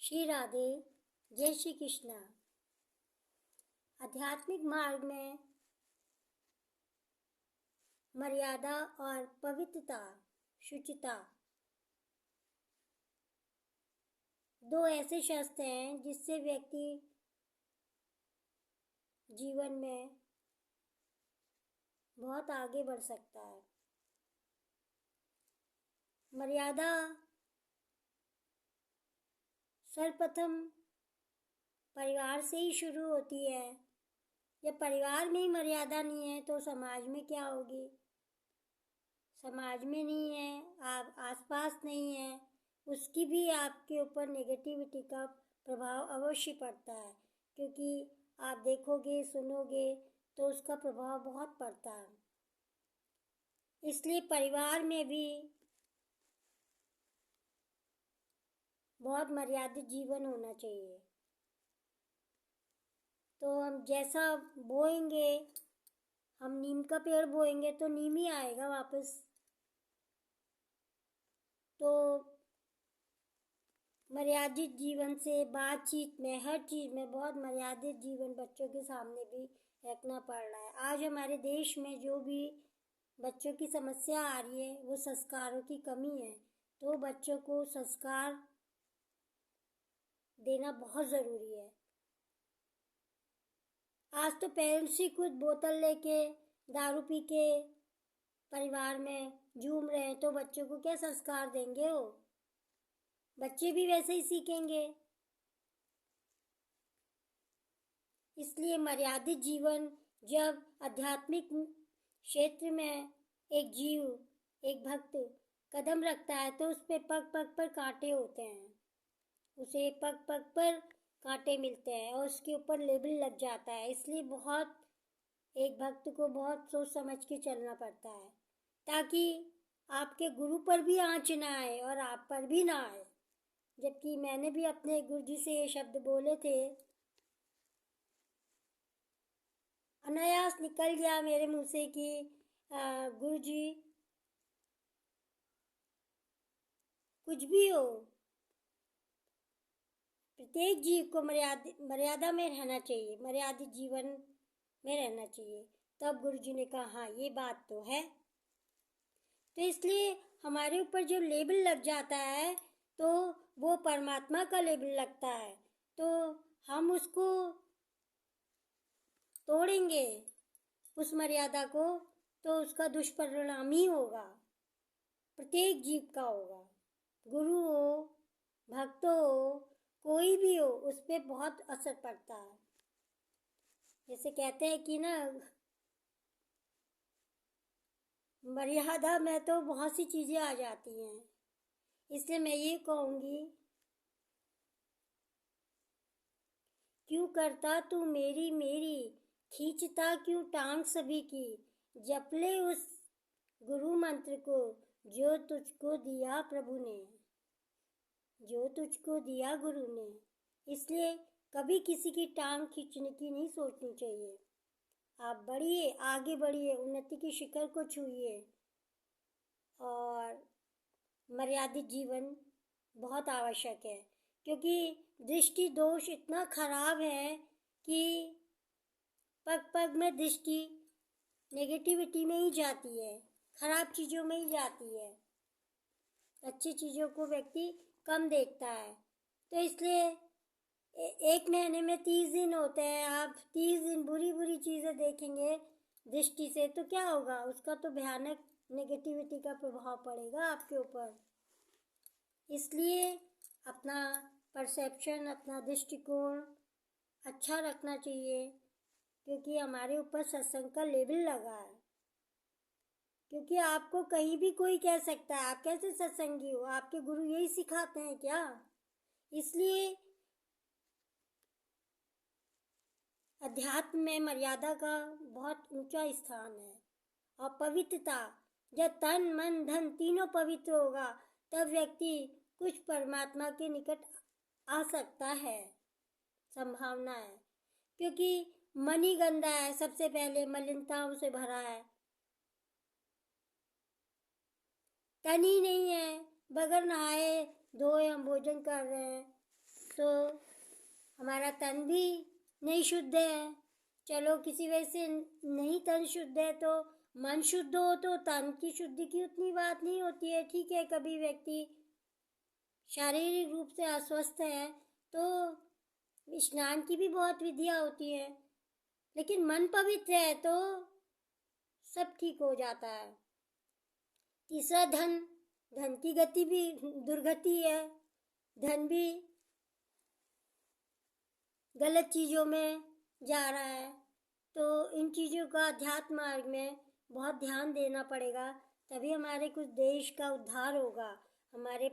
श्री राधे। जय श्री कृष्णा। आध्यात्मिक मार्ग में मर्यादा और पवित्रता, शुचिता दो ऐसे शस्त्र हैं जिससे व्यक्ति जीवन में बहुत आगे बढ़ सकता है। मर्यादा सर्वप्रथम परिवार से ही शुरू होती है। जब परिवार में ही मर्यादा नहीं है तो समाज में क्या होगी? समाज में नहीं है, आप आसपास नहीं है, उसकी भी आपके ऊपर नेगेटिविटी का प्रभाव अवश्य पड़ता है। क्योंकि आप देखोगे सुनोगे तो उसका प्रभाव बहुत पड़ता है। इसलिए परिवार में भी बहुत मर्यादित जीवन होना चाहिए। तो हम जैसा बोएंगे, हम नीम का पेड़ बोएंगे तो नीम ही आएगा वापस। तो मर्यादित जीवन से बातचीत में, हर चीज़ में बहुत मर्यादित जीवन बच्चों के सामने भी रखना पड़ रहा है। आज हमारे देश में जो भी बच्चों की समस्या आ रही है वो संस्कारों की कमी है। तो बच्चों को संस्कार देना बहुत ज़रूरी है। आज तो पेरेंट्स ही खुद बोतल लेके दारू पी के परिवार में झूम रहे हैं तो बच्चों को क्या संस्कार देंगे? वो बच्चे भी वैसे ही सीखेंगे। इसलिए मर्यादित जीवन, जब आध्यात्मिक क्षेत्र में एक जीव, एक भक्त कदम रखता है तो उस पे पग पग पर कांटे होते हैं, उसे पग पग पर कांटे मिलते हैं और उसके ऊपर लेबल लग जाता है। इसलिए बहुत एक भक्त को बहुत सोच समझ के चलना पड़ता है ताकि आपके गुरु पर भी आँच ना आए और आप पर भी ना आए। जबकि मैंने भी अपने गुरु जी से ये शब्द बोले थे, अनायास निकल गया मेरे मुंह से कि गुरु जी कुछ भी हो, प्रत्येक जीव को मर्यादा में रहना चाहिए, मर्यादित जीवन में रहना चाहिए। तब गुरु जी ने कहा हाँ ये बात तो है। तो इसलिए हमारे ऊपर जो लेबल लग जाता है तो वो परमात्मा का लेबल लगता है, तो हम उसको तोड़ेंगे उस मर्यादा को तो उसका दुष्परिणाम ही होगा, प्रत्येक जीव का होगा। गुरु हो, भक्त हो, कोई भी हो, उस पर बहुत असर पड़ता है। जैसे कहते हैं कि ना, मर्यादा में तो बहुत सी चीज़ें आ जाती हैं। इसलिए मैं ये कहूँगी, क्यों करता तू मेरी मेरी, खींचता क्यों टांग सभी की, जप ले उस गुरु मंत्र को जो तुझको दिया प्रभु ने, जो तुझको दिया गुरु ने। इसलिए कभी किसी की टांग खींचने की नहीं सोचनी चाहिए। आप बढ़िए, आगे बढ़िए, उन्नति की शिखर को छूइए। और मर्यादित जीवन बहुत आवश्यक है, क्योंकि दृष्टि दोष इतना खराब है कि पग पग में दृष्टि नेगेटिविटी में ही जाती है, खराब चीज़ों में ही जाती है, अच्छी चीज़ों को व्यक्ति कम देखता है। तो इसलिए एक महीने में 30 दिन होते हैं, आप 30 दिन बुरी बुरी चीज़ें देखेंगे दृष्टि से तो क्या होगा? उसका तो भयानक नेगेटिविटी का प्रभाव पड़ेगा आपके ऊपर। इसलिए अपना परसेप्शन, अपना दृष्टिकोण अच्छा रखना चाहिए, क्योंकि हमारे ऊपर सत्संग का लेबल लगा है। क्योंकि आपको कहीं भी कोई कह सकता है, आप कैसे सत्संगी हो? आपके गुरु यही सिखाते हैं क्या? इसलिए अध्यात्म में मर्यादा का बहुत ऊंचा स्थान है। और पवित्रता, जब तन मन धन तीनों पवित्र होगा तब व्यक्ति कुछ परमात्मा के निकट आ सकता है, संभावना है। क्योंकि मन ही गंदा है, सबसे पहले मलिनताओं से भरा है, तन ही नहीं है, बगैर नहाए धोए हम भोजन कर रहे हैं। तो हमारा तन भी नहीं शुद्ध है। चलो किसी वजह से नहीं तन शुद्ध है तो मन शुद्ध हो तो तन की शुद्धि की उतनी बात नहीं होती है। ठीक है, कभी व्यक्ति शारीरिक रूप से अस्वस्थ है तो स्नान की भी बहुत विधियाँ होती हैं, लेकिन मन पवित्र है तो सब ठीक हो जाता है। तीसरा धन, धन की गति भी दुर्गति है। धन भी गलत चीज़ों में जा रहा है, तो इन चीज़ों का अध्यात्म मार्ग में बहुत ध्यान देना पड़ेगा, तभी हमारे कुछ देश का उद्धार होगा। हमारे